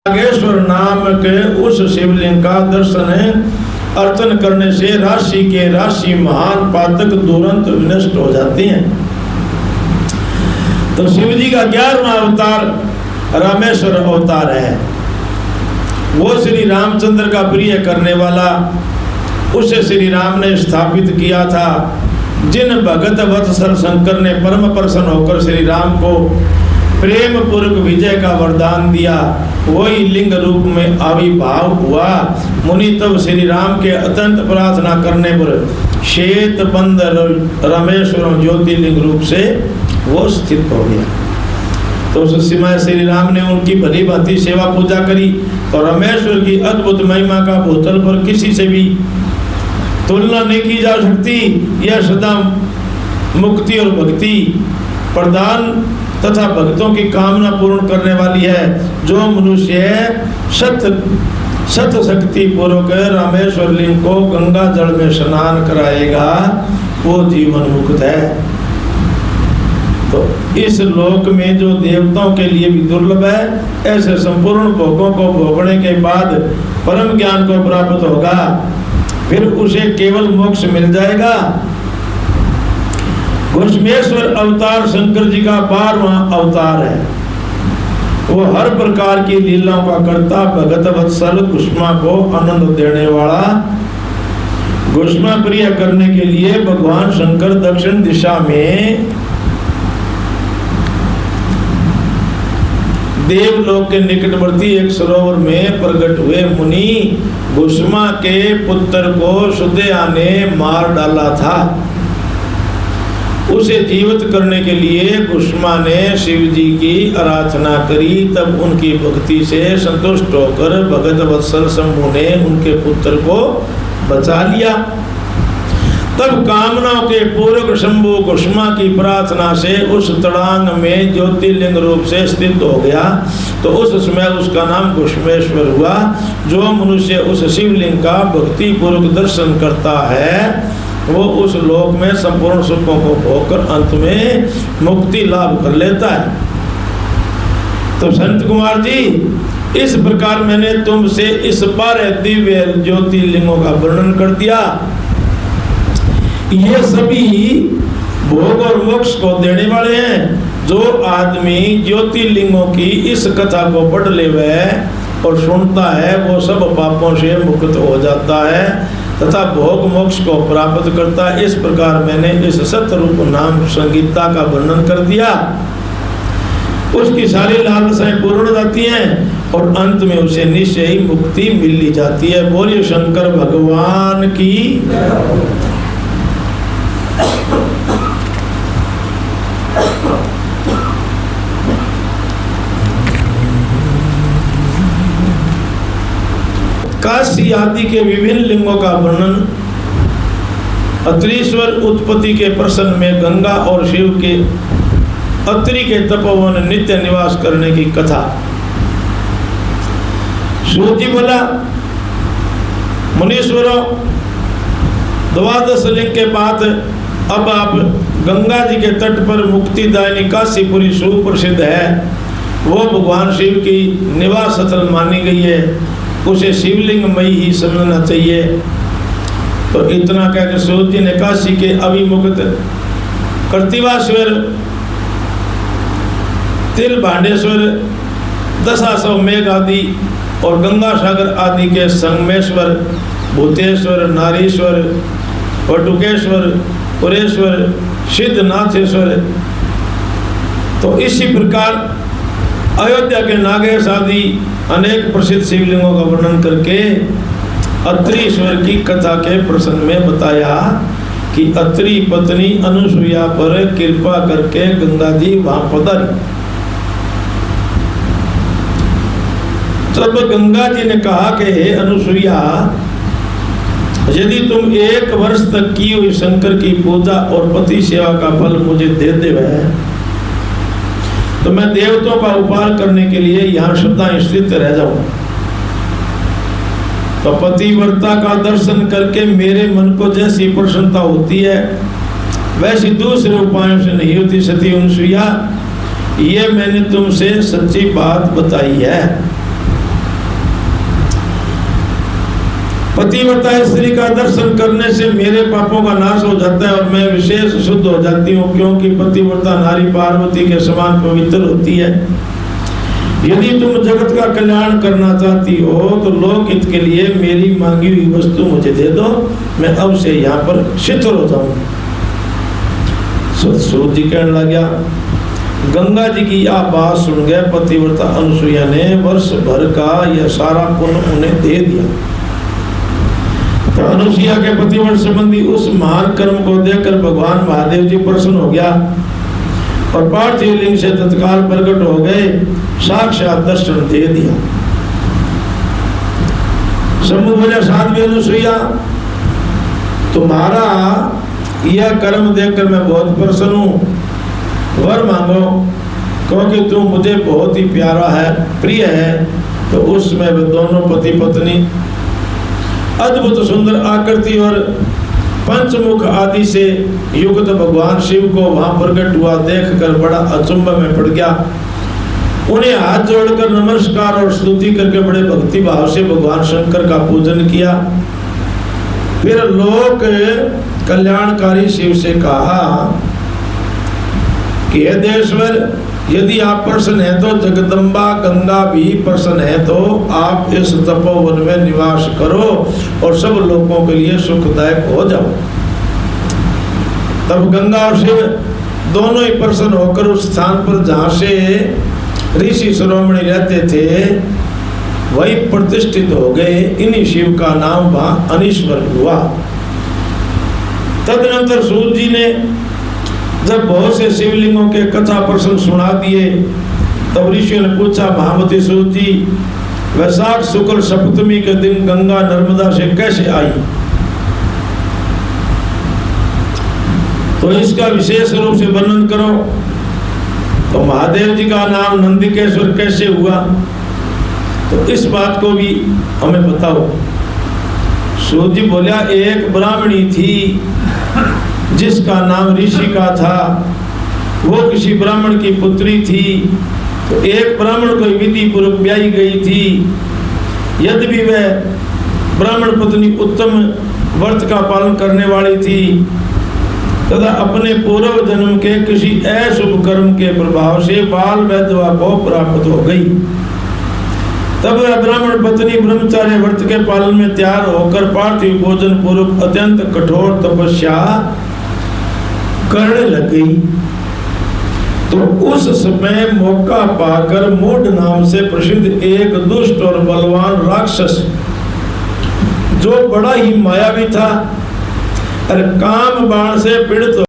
नागेश्वर नाम के उस शिवलिंग का दर्शन अर्चन करने से राशि के राशि महान पातक तुरंत विनष्ट हो जाते हैं। तो शिव जी का 11वां अवतार रामेश्वर अवतार है। वो श्री रामचंद्र का प्रिय करने वाला, उसे श्री राम ने स्थापित किया था। जिन भगत वत्सल शंकर ने परम प्रसन्न होकर श्री राम को प्रेम पूर्वक विजय का वरदान दिया, वही लिंग रूप में आविर्भाव हुआ। मुनि तब श्री राम के अत्यंत प्रार्थना करने पर श्वेत बंद रामेश्वरम ज्योतिर्लिंग रूप से वो स्थित हो गया। तो उस समय श्री राम ने उनकी भली भांति सेवा पूजा करी और रामेश्वर की अद्भुत महिमा का भूतल पर किसी से भी तुलना नहीं की जा सकती। यह सदा मुक्ति और भक्ति प्रदान तथा भक्तों की कामना पूर्ण करने वाली है। जो मनुष्य सत शक्ति पूर्वक रामेश्वर लिंग को गंगा जल में स्नान कराएगा वो जीवन मुक्त है। तो इस लोक में जो देवताओं के लिए भी दुर्लभ है, ऐसे संपूर्ण भोगों को भोगने के बाद परम ज्ञान को प्राप्त होगा, फिर उसे केवल मोक्ष मिल जाएगा। घुष्मेश्वर अवतार शंकर जी का 12वां अवतार है। वो हर प्रकार की लीलाओं का करता, भगत वत्सल, घुष्मा को आनंद देने वाला। घुष्मा प्रिय करने के लिए भगवान शंकर दक्षिण दिशा में देवलोक के निकटवर्ती एक सरोवर में प्रकट हुए। मुनि घुष्मा के पुत्र को सुदेया ने मार डाला था। उसे जीवित करने के लिए घुष्मा ने शिव जी की आराधना करी। तब उनकी भक्ति से संतुष्ट होकर भगत वत्सल शंभु ने उनके पुत्र को बचा लिया। तब कामनाओं के पूर्वक शंभु घुष्मा की प्रार्थना से उस तड़ांग में ज्योतिर्लिंग रूप से स्थित हो गया। तो उस समय उसका नाम घुष्मेश्वर हुआ। जो मनुष्य उस शिवलिंग का भक्ति पूर्वक दर्शन करता है वो उस लोक में संपूर्ण सुखों को भोगकर अंत में मुक्ति लाभ कर लेता है। तो संत कुमार जी, इस प्रकार मैंने तुमसे इस 12 दिव्य ज्योतिर्लिंगों का वर्णन कर दिया। ये सभी भोग और मोक्ष को देने वाले हैं। जो आदमी ज्योतिर्लिंगों की इस कथा को पढ़ लेवे और सुनता है वो सब पापों से मुक्त हो जाता है तथा भोग मोक्ष को प्राप्त करता है। इस प्रकार मैंने इस सतरूप नाम संगीता का वर्णन कर दिया। उसकी सारी लालसाएं पूर्ण हो जाती हैं और अंत में उसे निश्चय ही मुक्ति मिल ली जाती है। बोलिए शंकर भगवान की। काशी आदि के विभिन्न लिंगों का वर्णन, अत्रीश्वर उत्पत्ति के प्रसन्न में गंगा और शिव के अत्रि के तपोवन नित्य निवास करने की कथा। सूजी बोला, मुनीश्वरों, 12 लिंग के बाद अब आप गंगा जी के तट पर मुक्तिदायिनी काशीपुरी सुप्रसिद्ध है, वो भगवान शिव की निवास स्थल मानी गई है, उसे शिवलिंग मई ही समझना चाहिए। तो इतना कहकर सूर्य जी ने काशी के अभिमुक्त कर्तिवाश्वर, तिल भांडेश्वर, दशासव मेघ आदि और गंगा सागर आदि के संगमेश्वर, भूतेश्वर, नारीश्वर, वटुकेश्वर, पुरेश्वर, सिद्धनाथेश्वर। तो इसी प्रकार अयोध्या के नागेश आदि अनेक प्रसिद्ध शिवलिंगों का वर्णन करके अत्रीश्वर की कथा के प्रसंग में बताया कि अत्रि पत्नी अनुसुईया पर कृपा करके गंगा जी वहां पधारी। तब गंगा जी ने कहा कि हे अनुसुईया, यदि तुम 1 वर्ष तक की हुई शंकर की पूजा और पति सेवा का फल मुझे दे देवे तो मैं देवताओं का उपहार करने के लिए यहाँ सदा स्थित रह जाऊं। तो पतिव्रता का दर्शन करके मेरे मन को जैसी प्रसन्नता होती है वैसी दूसरे उपायों से नहीं होती। सती अनुसुईया, ये मैंने तुमसे सच्ची बात बताई है। पतिव्रता स्त्री का दर्शन करने से मेरे पापों का नाश हो जाता है और मैं विशेष शुद्ध हो जाती हूँ, क्योंकि पतिव्रता नारी पार्वती के समान पवित्र होती है। यदि तुम जगत का कल्याण करना चाहती हो तो लोक हित के लिए मेरी मांगी हुई वस्तु मुझे दे दो, मैं अब से यहाँ पर शिथिल हो जाऊं। सूत जी कहने लगा, गंगा जी की यह बात सुन गए पतिव्रता अनुसुईया ने वर्ष भर का यह सारा पुण्य उन्हें दे दिया। तो अनुसुईया के पतिव्रत संबंधी उस महान कर्म को देखकर भगवान महादेव जी प्रसन्न हो गया और पार्थिव लिंग से तत्काल प्रकट हो गए, साक्षात दर्शन दे दिया। शंभु बोले, साध्वी अनुसुईया, तुम्हारा यह कर्म देखकर मैं बहुत प्रसन्न हूँ, वर मांगो, क्योंकि तुम मुझे बहुत ही प्यारा है, प्रिय है। तो उसमें वे दोनों पति पत्नी अद्भुत सुंदर आकृति और पंचमुख आदि से युक्त भगवान शिव को वहां प्रकट हुआ देखकर बड़ा अचंभ में पड़ गया। उन्हें हाथ जोड़कर नमस्कार और स्तुति करके बड़े भक्ति भाव से भगवान शंकर का पूजन किया। फिर लोक कल्याणकारी शिव से कहा कि हे देवेश्वर, यदि आप प्रसन्न हैं तो जगदम्बा गंगा भी प्रसन्न है, तो आप इस तपोवन में निवास करो और सब लोगों के लिए सुखदायक हो जाओ। तब गंगा और शिव दोनों ही प्रसन्न होकर उस स्थान पर जहां से ऋषि शिरोमणि रहते थे वही प्रतिष्ठित हो गए। इन्हीं शिव का नाम वहां अनीश्वर हुआ। तदनंतर सूत जी ने जब बहुत से शिवलिंगों के कथा प्रसंग सुना दिए तब ऋषियों ने पूछा, महामती सूत जी, वैशाख शुक्ल सप्तमी के दिन गंगा नर्मदा से कैसे आई? तो इसका विशेष रूप से वर्णन करो। तो महादेव जी का नाम नंदिकेश्वर कैसे हुआ, तो इस बात को भी हमें बताओ। सूत जी बोलिया, एक ब्राह्मणी थी जिसका नाम ऋषि का था, वो किसी ब्राह्मण की पुत्री थी। तो एक ब्राह्मण को विधि पूर्वक ब्याही गई थी। यद्यपि वह ब्राह्मण पत्नी उत्तम व्रत का पालन करने वाली थी तथा अपने पूर्व जन्म के किसी अशुभ कर्म के प्रभाव से बाल वैधवा को प्राप्त हो गई। तब वह ब्राह्मण पत्नी ब्रह्मचार्य व्रत के पालन में तैयार होकर पार्थिव भोजन पूर्वक अत्यंत कठोर तपस्या करने लग गई। तो उस समय मौका पाकर मूढ़ नाम से प्रसिद्ध एक दुष्ट और बलवान राक्षस, जो बड़ा ही मायावी था और काम बाण से पीड़ित